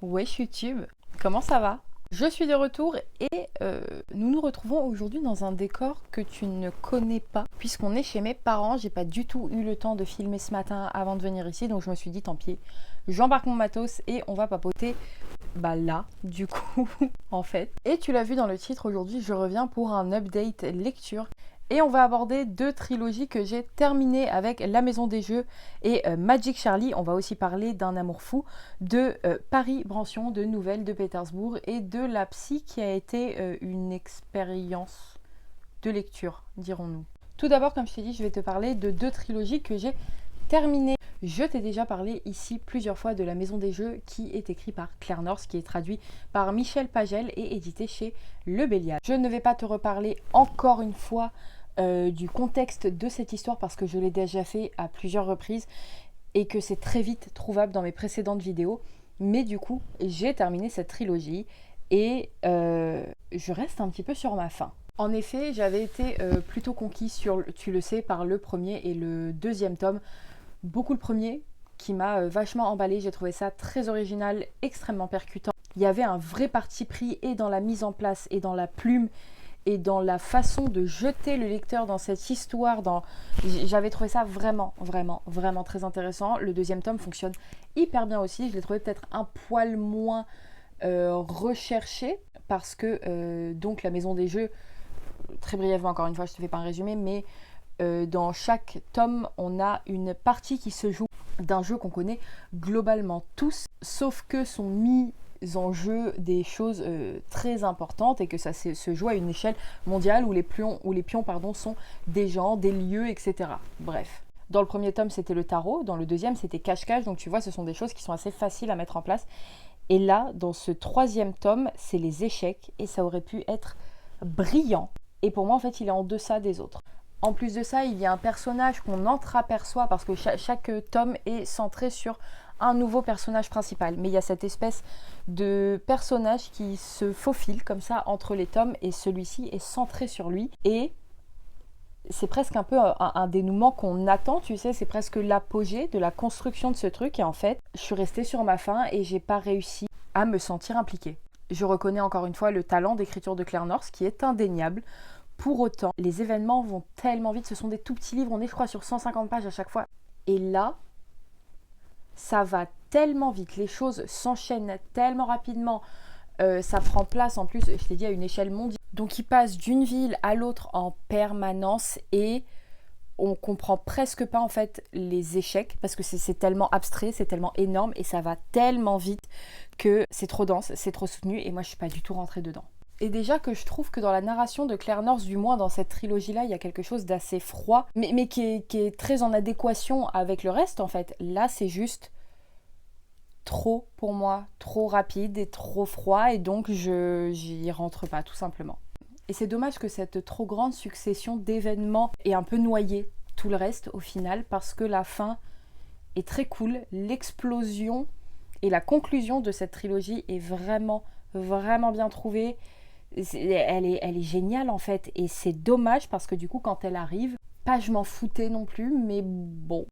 Wesh YouTube, comment ça va? Je suis de retour et nous nous retrouvons aujourd'hui dans un décor que tu ne connais pas puisqu'on est chez mes parents. J'ai pas du tout eu le temps de filmer ce matin avant de venir ici, donc je me suis dit tant pis, j'embarque mon matos et on va papoter là du coup en fait. Et tu l'as vu dans le titre, aujourd'hui je reviens pour un update lecture. Et on va aborder deux trilogies que j'ai terminées avec La Maison des Jeux et Magic Charlie. On va aussi parler d'un amour fou, de Paris Brancion, de Nouvelles de Pétersbourg et de La Psy qui a été une expérience de lecture, dirons-nous. Tout d'abord, comme je t'ai dit, je vais te parler de deux trilogies que j'ai terminées. Je t'ai déjà parlé ici plusieurs fois de La Maison des Jeux qui est écrit par Claire North, qui est traduit par Michel Pagel et édité chez Le Bélial. Je ne vais pas te reparler encore une fois du contexte de cette histoire parce que je l'ai déjà fait à plusieurs reprises et que c'est très vite trouvable dans mes précédentes vidéos. Mais du coup, j'ai terminé cette trilogie et je reste un petit peu sur ma faim. En effet, j'avais été plutôt conquise sur, tu le sais, par le premier et le deuxième tome. Beaucoup le premier qui m'a vachement emballé. J'ai trouvé ça très original, extrêmement percutant. Il y avait un vrai parti pris et dans la mise en place et dans la plume et dans la façon de jeter le lecteur dans cette histoire. J'avais trouvé ça vraiment très intéressant. Le deuxième tome fonctionne hyper bien aussi. Je l'ai trouvé peut-être un poil moins recherché parce que donc La Maison des Jeux, très brièvement encore une fois, je ne te fais pas un résumé, mais dans chaque tome, on a une partie qui se joue d'un jeu qu'on connaît globalement tous, sauf que sont mis en jeu des choses très importantes et que ça se joue à une échelle mondiale où les pions sont des gens, des lieux, etc. Bref. Dans le premier tome, c'était le tarot. Dans le deuxième, c'était cache-cache. Donc tu vois, ce sont des choses qui sont assez faciles à mettre en place. Et là, dans ce troisième tome, c'est les échecs et ça aurait pu être brillant. Et pour moi, en fait, il est en deçà des autres. En plus de ça, il y a un personnage qu'on entreaperçoit parce que chaque tome est centré sur un nouveau personnage principal. Mais il y a cette espèce de personnage qui se faufile comme ça entre les tomes et celui-ci est centré sur lui. Et c'est presque un peu un dénouement qu'on attend, tu sais, c'est presque l'apogée de la construction de ce truc. Et en fait, je suis restée sur ma faim et j'ai pas réussi à me sentir impliquée. Je reconnais encore une fois le talent d'écriture de Claire North qui est indéniable. Pour autant, les événements vont tellement vite, ce sont des tout petits livres, on est je crois sur 150 pages à chaque fois. Et là, ça va tellement vite, les choses s'enchaînent tellement rapidement, ça prend place en plus, je t'ai dit, à une échelle mondiale. Donc il passe d'une ville à l'autre en permanence et on comprend presque pas en fait les échecs parce que c'est tellement abstrait, c'est tellement énorme et ça va tellement vite que c'est trop dense, c'est trop soutenu et moi je suis pas du tout rentrée dedans. Et déjà que je trouve que dans la narration de Claire North, du moins dans cette trilogie-là, il y a quelque chose d'assez froid, mais qui est très en adéquation avec le reste en fait. Là, c'est juste trop pour moi, trop rapide et trop froid, et donc j'y rentre pas tout simplement. Et c'est dommage que cette trop grande succession d'événements ait un peu noyé tout le reste au final, parce que la fin est très cool, l'explosion et la conclusion de cette trilogie est vraiment bien trouvée. Elle est géniale en fait et c'est dommage parce que du coup quand elle arrive, pas je m'en foutais non plus mais bon,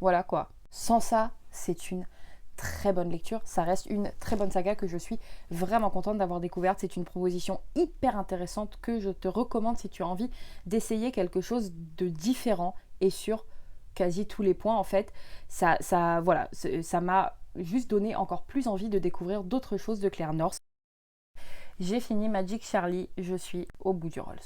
voilà quoi. Sans ça, c'est une très bonne lecture, ça reste une très bonne saga que je suis vraiment contente d'avoir découverte. C'est une proposition hyper intéressante que je te recommande si tu as envie d'essayer quelque chose de différent et sur quasi tous les points en fait. Ça m'a juste donné encore plus envie de découvrir d'autres choses de Claire North. J'ai fini Magic Charlie, je suis au bout du Rolls.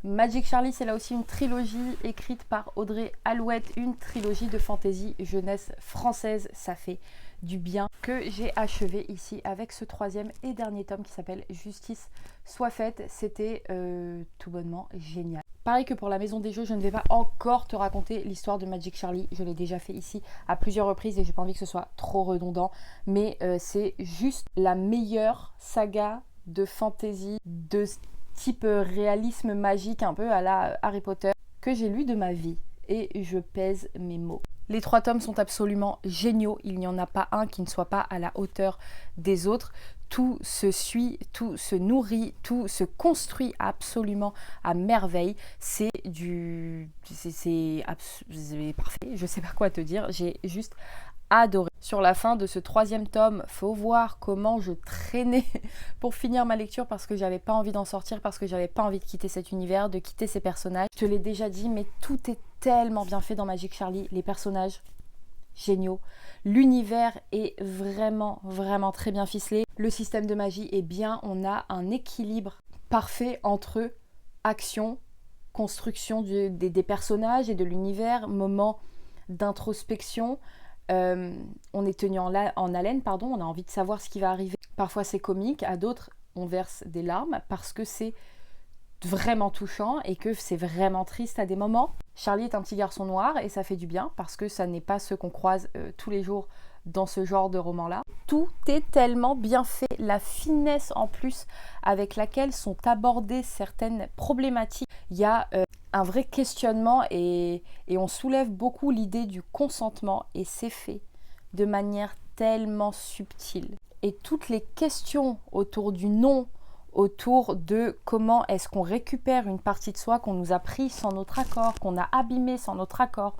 Magic Charlie, c'est là aussi une trilogie écrite par Audrey Alouette, une trilogie de fantasy jeunesse française, ça fait du bien, que j'ai achevé ici avec ce troisième et dernier tome qui s'appelle Justice soit faite. C'était tout bonnement génial. Pareil que pour La Maison des Jeux, je ne vais pas encore te raconter l'histoire de Magic Charlie, je l'ai déjà fait ici à plusieurs reprises et j'ai pas envie que ce soit trop redondant, mais c'est juste la meilleure saga de fantasy, de type réalisme magique un peu à la Harry Potter que j'ai lu de ma vie et je pèse mes mots. Les 3 tomes sont absolument géniaux, il n'y en a pas un qui ne soit pas à la hauteur des autres. Tout se suit, tout se nourrit, tout se construit absolument à merveille. C'est parfait, je sais pas quoi te dire, j'ai juste adoré. Sur la fin de ce 3e tome, faut voir comment je traînais pour finir ma lecture parce que j'avais pas envie d'en sortir, parce que j'avais pas envie de quitter cet univers, de quitter ces personnages. Je te l'ai déjà dit, mais tout est tellement bien fait dans Magic Charlie. Les personnages, géniaux. L'univers est vraiment, vraiment très bien ficelé. Le système de magie est bien. On a un équilibre parfait entre action, construction des personnages et de l'univers, moment d'introspection. On est tenu en haleine, pardon, on a envie de savoir ce qui va arriver. Parfois c'est comique, à d'autres on verse des larmes parce que c'est vraiment touchant et que c'est vraiment triste à des moments. Charlie est un petit garçon noir et ça fait du bien parce que ça n'est pas ce qu'on croise tous les jours dans ce genre de roman-là. Tout est tellement bien fait, la finesse en plus avec laquelle sont abordées certaines problématiques. Il y a un vrai questionnement et on soulève beaucoup l'idée du consentement et c'est fait de manière tellement subtile. Et toutes les questions autour du non, autour de comment est-ce qu'on récupère une partie de soi qu'on nous a pris sans notre accord, qu'on a abîmé sans notre accord,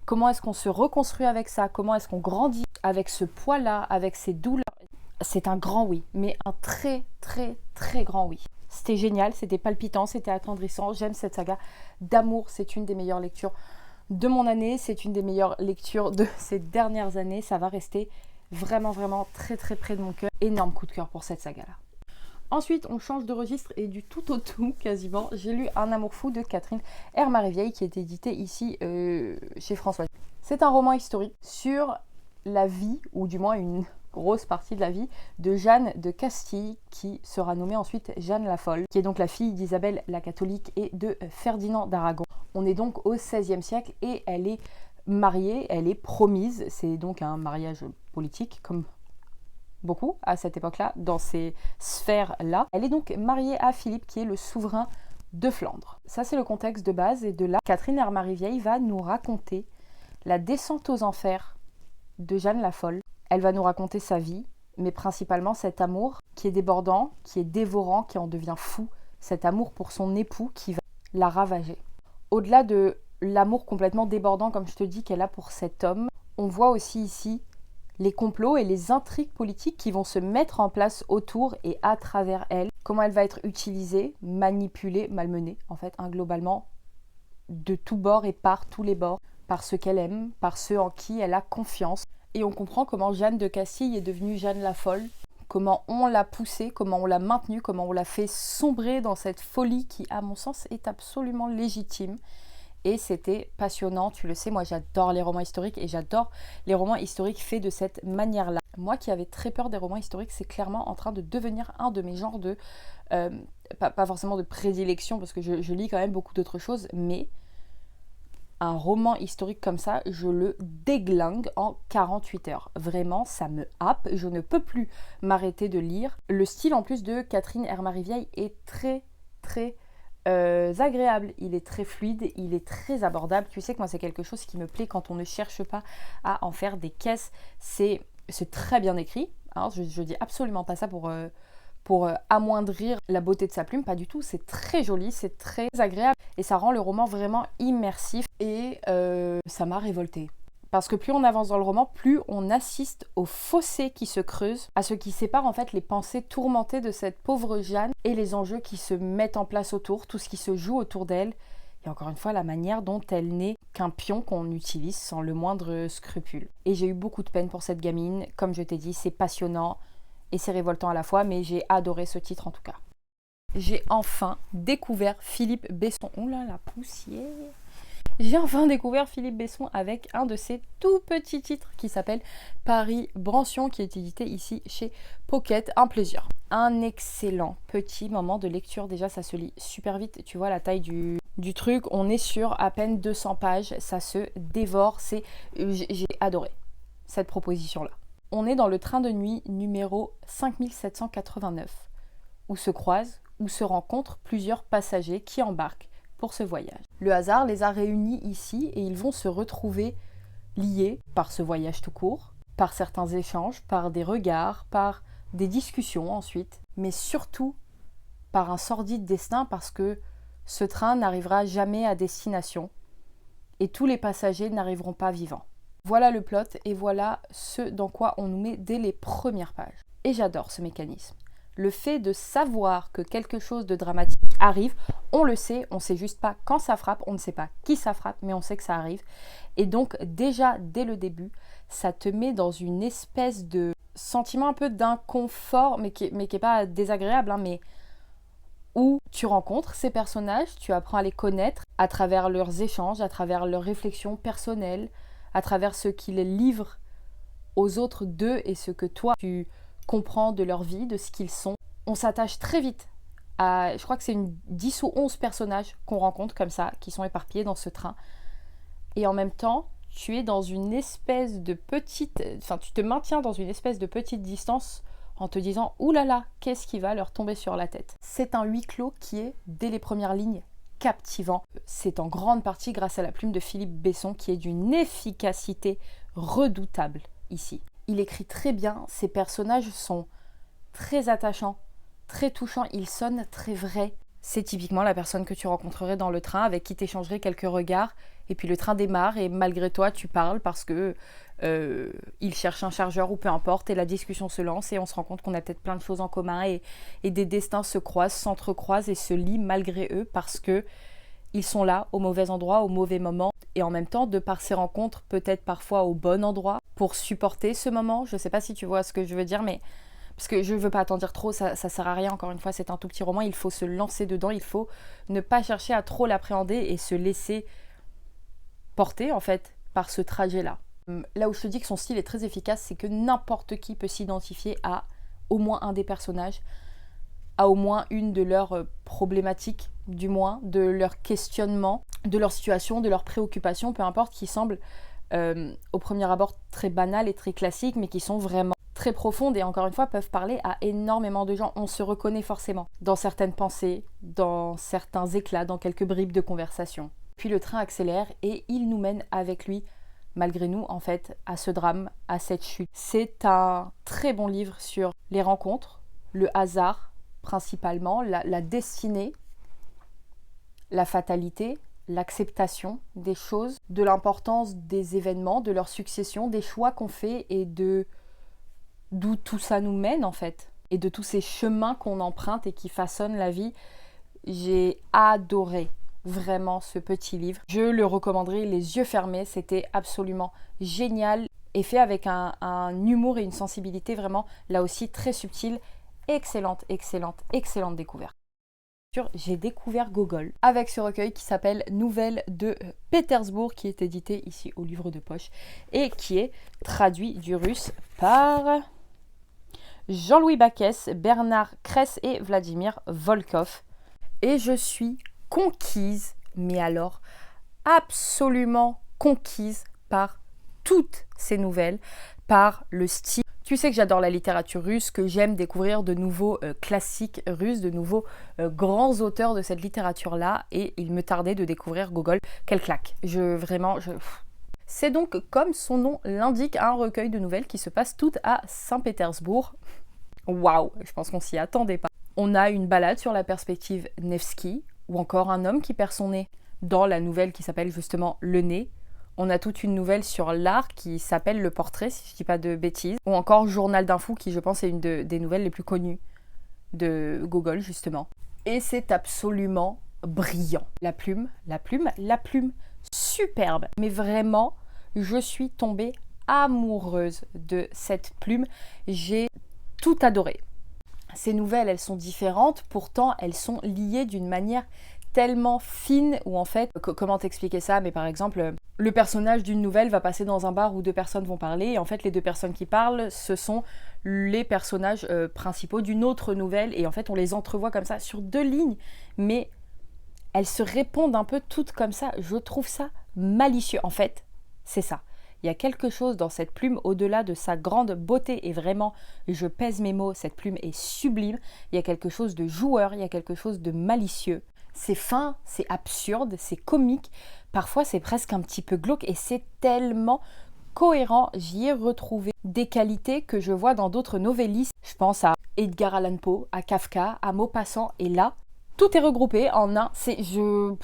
comment est-ce qu'on se reconstruit avec ça, comment est-ce qu'on grandit avec ce poids-là, avec ces douleurs. C'est un grand oui, mais un très très très grand oui. C'était génial, c'était palpitant, c'était attendrissant, j'aime cette saga d'amour, c'est une des meilleures lectures de mon année, c'est une des meilleures lectures de ces dernières années, ça va rester vraiment vraiment très très près de mon cœur, énorme coup de cœur pour cette saga-là. Ensuite, on change de registre et du tout au tout, quasiment, j'ai lu Un amour fou de Catherine Hermariveille qui est édité ici chez François. C'est un roman historique sur la vie, ou du moins une grosse partie de la vie, de Jeanne de Castille, qui sera nommée ensuite Jeanne la Folle, qui est donc la fille d'Isabelle la Catholique et de Ferdinand d'Aragon. On est donc au XVIe siècle et elle est mariée, elle est promise, c'est donc un mariage politique, comme beaucoup à cette époque-là, dans ces sphères-là. Elle est donc mariée à Philippe, qui est le souverain de Flandre. Ça, c'est le contexte de base, et de là, Catherine Hermariveille va nous raconter la descente aux enfers de Jeanne la Folle. Elle va nous raconter sa vie, mais principalement cet amour qui est débordant, qui est dévorant, qui en devient fou, cet amour pour son époux qui va la ravager. Au-delà de l'amour complètement débordant, comme je te dis, qu'elle a pour cet homme, on voit aussi ici les complots et les intrigues politiques qui vont se mettre en place autour et à travers elle, comment elle va être utilisée, manipulée, malmenée, en fait, globalement, de tous bords et par tous les bords, par ceux qu'elle aime, par ceux en qui elle a confiance. Et on comprend comment Jeanne de Castille est devenue Jeanne la Folle, comment on l'a poussée, comment on l'a maintenue, comment on l'a fait sombrer dans cette folie qui, à mon sens, est absolument légitime. Et c'était passionnant, tu le sais, moi j'adore les romans historiques et j'adore les romans historiques faits de cette manière-là. Moi qui avais très peur des romans historiques, c'est clairement en train de devenir un de mes genres de... pas forcément de prédilection, parce que je lis quand même beaucoup d'autres choses, mais un roman historique comme ça, je le déglingue en 48 heures. Vraiment, ça me happe, je ne peux plus m'arrêter de lire. Le style en plus de Catherine Hermariveille est très très agréable, il est très fluide, il est très abordable. Tu sais que moi c'est quelque chose qui me plaît quand on ne cherche pas à en faire des caisses. C'est très bien écrit, hein, je dis absolument pas ça pour amoindrir la beauté de sa plume, pas du tout. C'est très joli, c'est très agréable et ça rend le roman vraiment immersif et ça m'a révoltée. Parce que plus on avance dans le roman, plus on assiste au fossé qui se creuse, à ce qui sépare en fait les pensées tourmentées de cette pauvre Jeanne et les enjeux qui se mettent en place autour, tout ce qui se joue autour d'elle. Et encore une fois, la manière dont elle n'est qu'un pion qu'on utilise sans le moindre scrupule. Et j'ai eu beaucoup de peine pour cette gamine. Comme je t'ai dit, c'est passionnant et c'est révoltant à la fois, mais j'ai adoré ce titre en tout cas. J'ai enfin découvert Philippe Besson. Oh là, la poussière! J'ai enfin découvert Philippe Besson avec un de ses tout petits titres qui s'appelle Paris-Brancion, qui est édité ici chez Pocket. Un plaisir. Un excellent petit moment de lecture. Déjà, ça se lit super vite. Tu vois la taille du truc. On est sur à peine 200 pages. Ça se dévore. J'ai adoré cette proposition-là. On est dans le train de nuit numéro 5789, où se croisent, où se rencontrent plusieurs passagers qui embarquent pour ce voyage. Le hasard les a réunis ici et ils vont se retrouver liés par ce voyage tout court, par certains échanges, par des regards, par des discussions ensuite, mais surtout par un sordide destin parce que ce train n'arrivera jamais à destination et tous les passagers n'arriveront pas vivants. Voilà le plot et voilà ce dans quoi on nous met dès les premières pages. Et j'adore ce mécanisme. Le fait de savoir que quelque chose de dramatique arrive, on le sait, on ne sait juste pas quand ça frappe, on ne sait pas qui ça frappe, mais on sait que ça arrive. Et donc déjà, dès le début, ça te met dans une espèce de sentiment un peu d'inconfort, mais qui est pas désagréable, hein, mais où tu rencontres ces personnages, tu apprends à les connaître à travers leurs échanges, à travers leurs réflexions personnelles, à travers ce qu'ils livrent aux autres d'eux et ce que toi tu comprends de leur vie, de ce qu'ils sont. On s'attache très vite à, je crois que c'est 10 ou 11 personnages qu'on rencontre comme ça, qui sont éparpillés dans ce train. Et en même temps, tu es dans une espèce de petite... Enfin, tu te maintiens dans une espèce de petite distance en te disant « Ouh là là, qu'est-ce qui va leur tomber sur la tête ?» C'est un huis clos qui est, dès les premières lignes, captivant. C'est en grande partie grâce à la plume de Philippe Besson qui est d'une efficacité redoutable ici. Il écrit très bien, ses personnages sont très attachants, très touchants, ils sonnent très vrais. C'est typiquement la personne que tu rencontrerais dans le train, avec qui tu échangerais quelques regards, et puis le train démarre et malgré toi tu parles parce que il cherche un chargeur ou peu importe, et la discussion se lance et on se rend compte qu'on a peut-être plein de choses en commun et des destins se croisent, s'entrecroisent et se lient malgré eux parce que ils sont là au mauvais endroit, au mauvais moment, et en même temps, de par ces rencontres, peut-être parfois au bon endroit, pour supporter ce moment. Je ne sais pas si tu vois ce que je veux dire, mais parce que je ne veux pas t'en dire trop, ça sert à rien, encore une fois, c'est un tout petit roman, il faut se lancer dedans, il faut ne pas chercher à trop l'appréhender et se laisser porter, en fait, par ce trajet-là. Là où je te dis que son style est très efficace, c'est que n'importe qui peut s'identifier à au moins un des personnages, à au moins une de leurs problématiques, du moins, de leurs questionnements, de leur situation, de leurs préoccupations, peu importe, qui semblent au premier abord très banales et très classiques, mais qui sont vraiment très profondes et encore une fois peuvent parler à énormément de gens. On se reconnaît forcément dans certaines pensées, dans certains éclats, dans quelques bribes de conversation. Puis le train accélère et il nous mène avec lui, malgré nous en fait, à ce drame, à cette chute. C'est un très bon livre sur les rencontres, le hasard principalement, la destinée, la fatalité, l'acceptation des choses, de l'importance des événements, de leur succession, des choix qu'on fait et de d'où tout ça nous mène en fait, et de tous ces chemins qu'on emprunte et qui façonnent la vie. J'ai adoré vraiment ce petit livre. Je le recommanderais les yeux fermés, c'était absolument génial et fait avec un humour et une sensibilité vraiment là aussi très subtile. Excellente, excellente, excellente découverte. J'ai découvert Gogol avec ce recueil qui s'appelle Nouvelles de Pétersbourg, qui est édité ici au livre de poche et qui est traduit du russe par Jean-Louis Baquès, Bernard Kress et Vladimir Volkov. Et je suis conquise, mais alors absolument conquise par toutes ces nouvelles, par le style. Tu sais que j'adore la littérature russe, que j'aime découvrir de nouveaux classiques russes, de nouveaux grands auteurs de cette littérature-là, et il me tardait de découvrir Gogol. Quelle claque! C'est donc, comme son nom l'indique, un recueil de nouvelles qui se passe toutes à Saint-Pétersbourg. Waouh! Je pense qu'on s'y attendait pas. On a une balade sur la perspective Nevsky, ou encore un homme qui perd son nez, dans la nouvelle qui s'appelle justement Le Nez. On a toute une nouvelle sur l'art qui s'appelle Le Portrait, si je ne dis pas de bêtises. Ou encore Journal d'un fou, qui je pense est une des nouvelles les plus connues de Gogol, justement. Et c'est absolument brillant. La plume, superbe. Mais vraiment, je suis tombée amoureuse de cette plume. J'ai tout adoré. Ces nouvelles, elles sont différentes, pourtant elles sont liées d'une manière tellement fine, où en fait, comment t'expliquer ça, mais par exemple, le personnage d'une nouvelle va passer dans un bar où deux personnes vont parler, et en fait les deux personnes qui parlent, ce sont les personnages principaux d'une autre nouvelle, et en fait on les entrevoit comme ça sur 2 lignes, mais elles se répondent un peu toutes comme ça. Je trouve ça malicieux. En fait, c'est ça. Il y a quelque chose dans cette plume, au-delà de sa grande beauté, et vraiment, je pèse mes mots, cette plume est sublime. Il y a quelque chose de joueur, il y a quelque chose de malicieux. C'est fin, c'est absurde, c'est comique, parfois c'est presque un petit peu glauque, et c'est tellement cohérent. J'y ai retrouvé des qualités que je vois dans d'autres novellistes. Je pense à Edgar Allan Poe, à Kafka, à Maupassant, et là, tout est regroupé en un. Je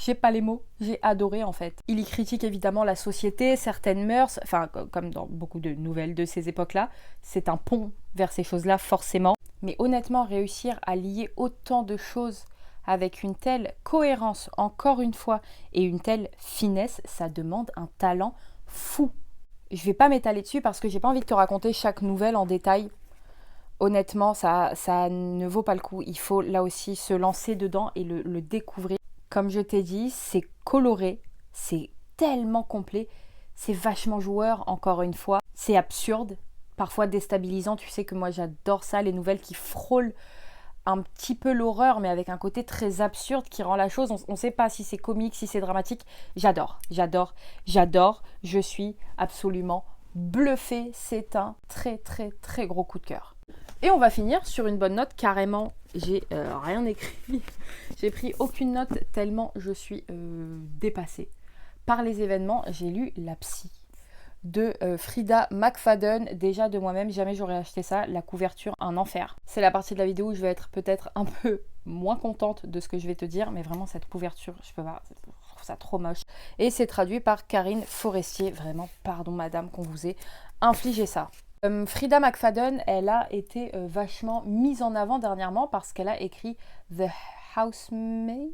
J'ai pas les mots, j'ai adoré en fait. Il y critique évidemment la société, certaines mœurs, enfin comme dans beaucoup de nouvelles de ces époques-là, c'est un pont vers ces choses-là forcément. Mais honnêtement, réussir à lier autant de choses avec une telle cohérence, encore une fois, et une telle finesse, ça demande un talent fou. Je vais pas m'étaler dessus parce que j'ai pas envie de te raconter chaque nouvelle en détail. Honnêtement, ça ne vaut pas le coup. Il faut là aussi se lancer dedans et le découvrir. Comme je t'ai dit, c'est coloré, c'est tellement complet, c'est vachement joueur, encore une fois. C'est absurde, parfois déstabilisant. Tu sais que moi j'adore ça, les nouvelles qui frôlent un petit peu l'horreur, mais avec un côté très absurde qui rend la chose. On ne sait pas si c'est comique, si c'est dramatique. J'adore, j'adore, j'adore. Je suis absolument bluffée. C'est un très très très gros coup de cœur. Et on va finir sur une bonne note, carrément, j'ai rien écrit, j'ai pris aucune note tellement je suis dépassée par les événements. J'ai lu La Psy de Frida McFadden, déjà de moi-même, jamais j'aurais acheté ça, la couverture, un enfer. C'est la partie de la vidéo où je vais être peut-être un peu moins contente de ce que je vais te dire, mais vraiment cette couverture, je peux pas, je trouve ça trop moche. Et c'est traduit par Karine Forestier, vraiment, pardon madame qu'on vous ait infligé ça. Frida McFadden, elle a été vachement mise en avant dernièrement parce qu'elle a écrit The Housemaid.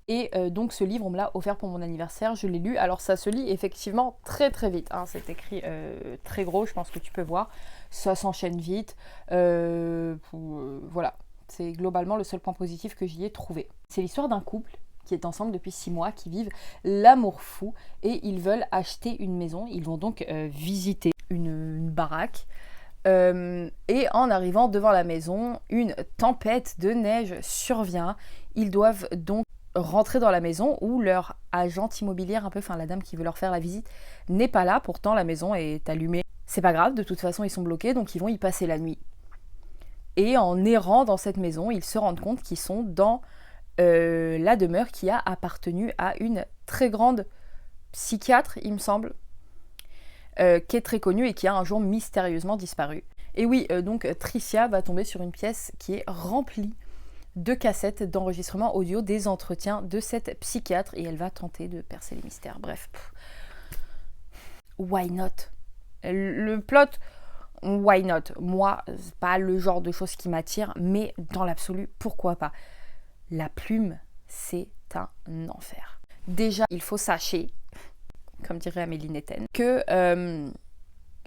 Et donc ce livre, on me l'a offert pour mon anniversaire, je l'ai lu. Alors ça se lit effectivement très très vite, hein. C'est écrit très gros, je pense que tu peux voir. Ça s'enchaîne vite. Voilà, c'est globalement le seul point positif que j'y ai trouvé. C'est l'histoire d'un couple qui est ensemble depuis 6 mois, qui vivent l'amour fou et ils veulent acheter une maison. Ils vont donc visiter une baraque. Et en arrivant devant la maison, une tempête de neige survient. Ils doivent donc rentrer dans la maison où leur agente immobilière, un peu, enfin la dame qui veut leur faire la visite, n'est pas là. Pourtant la maison est allumée. C'est pas grave, de toute façon ils sont bloqués, donc ils vont y passer la nuit. Et en errant dans cette maison, ils se rendent compte qu'ils sont dans la demeure qui a appartenu à une très grande psychiatre, il me semble, qui est très connue et qui a un jour mystérieusement disparu. Et oui, donc Tricia va tomber sur une pièce qui est remplie de cassettes d'enregistrement audio des entretiens de cette psychiatre et elle va tenter de percer les mystères. Bref, why not? Le plot, why not? Moi, c'est pas le genre de choses qui m'attire, mais dans l'absolu, pourquoi pas? La plume, c'est un enfer. Déjà, il faut sachez, comme dirait Amélie Netten, que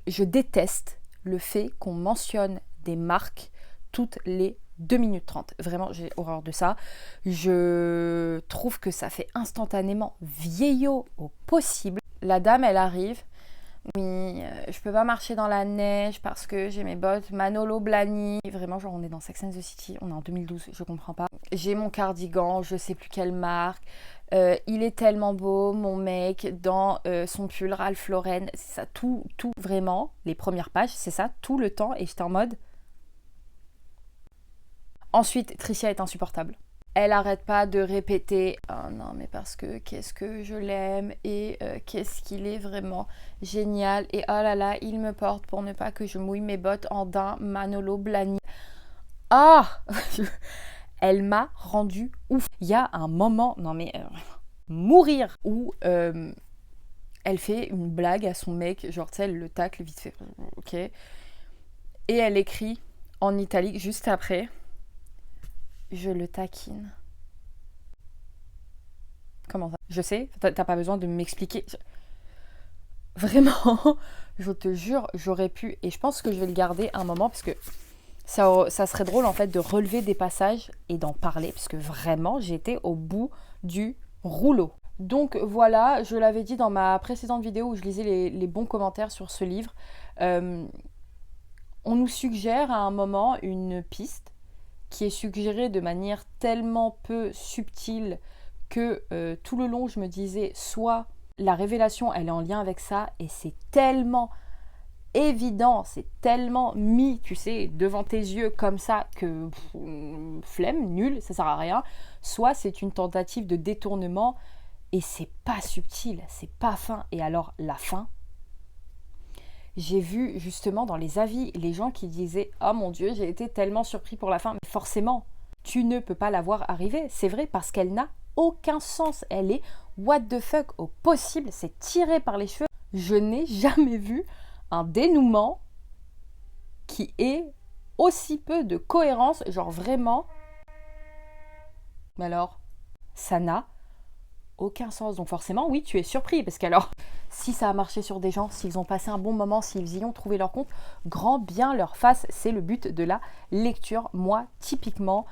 je déteste le fait qu'on mentionne des marques toutes les 2 minutes 30. Vraiment, j'ai horreur de ça. Je trouve que ça fait instantanément vieillot au possible. La dame, elle arrive. Oui, je peux pas marcher dans la neige parce que j'ai mes bottes Manolo Blahnik. Vraiment, genre on est dans Sex and the City, on est en 2012, je comprends pas. J'ai mon cardigan, je sais plus quelle marque. Il est tellement beau, mon mec, dans son pull Ralph Lauren. C'est ça, tout, vraiment. Les premières pages, c'est ça, tout le temps. Et j'étais en mode... Ensuite, Tricia est insupportable. Elle arrête pas de répéter « Oh non, mais parce que qu'est-ce que je l'aime et qu'est-ce qu'il est vraiment génial et oh là là, il me porte pour ne pas que je mouille mes bottes en daim Manolo Blahnik. » Ah Elle m'a rendu ouf. Il y a un moment, non mais mourir, où elle fait une blague à son mec, genre tu sais, elle le tacle vite fait, ok. Et elle écrit en italique juste après... Je le taquine. Comment ça? Je sais, t'as pas besoin de m'expliquer. Vraiment, je te jure, j'aurais pu... Et je pense que je vais le garder un moment parce que ça serait drôle en fait de relever des passages et d'en parler parce que vraiment, j'étais au bout du rouleau. Donc voilà, je l'avais dit dans ma précédente vidéo où je lisais les bons commentaires sur ce livre. On nous suggère à un moment une piste qui est suggérée de manière tellement peu subtile que tout le long je me disais soit la révélation elle est en lien avec ça et c'est tellement évident, c'est tellement mis, tu sais, devant tes yeux comme ça que flemme, nul, ça sert à rien, soit c'est une tentative de détournement et c'est pas subtil, c'est pas fin. Et alors la fin, j'ai vu justement dans les avis les gens qui disaient « Oh mon Dieu, j'ai été tellement surpris pour la fin. » Mais forcément, tu ne peux pas la voir arriver. C'est vrai parce qu'elle n'a aucun sens. Elle est what the fuck au possible. C'est tiré par les cheveux. Je n'ai jamais vu un dénouement qui ait aussi peu de cohérence. Genre vraiment. Mais alors, ça n'a aucun sens. Donc forcément, oui, tu es surpris. Parce qu'alors, si ça a marché sur des gens, s'ils ont passé un bon moment, s'ils y ont trouvé leur compte, grand bien leur face. C'est le but de la lecture. Moi, typiquement,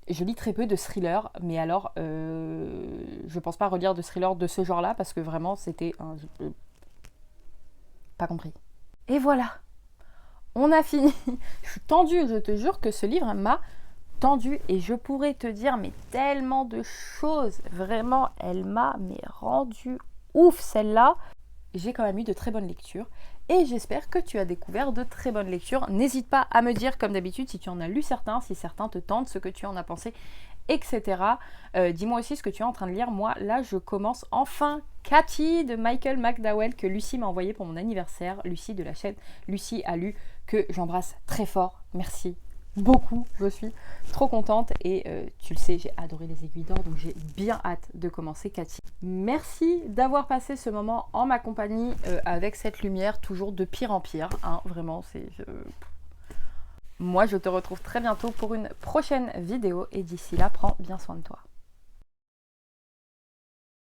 je lis très peu de thrillers. Mais alors, je pense pas relire de thrillers de ce genre-là. Parce que vraiment, c'était un... pas compris. Et voilà. On a fini. Je suis tendue. Je te jure que ce livre m'a tendue et je pourrais te dire mais tellement de choses, vraiment elle m'a rendu ouf celle-là. J'ai quand même eu de très bonnes lectures et j'espère que tu as découvert de très bonnes lectures. N'hésite pas à me dire comme d'habitude si tu en as lu certains, si certains te tentent, ce que tu en as pensé, etc. Dis-moi aussi ce que tu es en train de lire. Moi là je commence enfin Cathy de Michael McDowell que Lucie m'a envoyé pour mon anniversaire. Lucie de la chaîne Lucie a lu, que j'embrasse très fort, merci beaucoup, je suis trop contente et tu le sais, j'ai adoré les aiguilles d'or, donc j'ai bien hâte de commencer Cathy. Merci d'avoir passé ce moment en ma compagnie avec cette lumière toujours de pire en pire, hein, vraiment c'est... Moi je te retrouve très bientôt pour une prochaine vidéo et d'ici là prends bien soin de toi.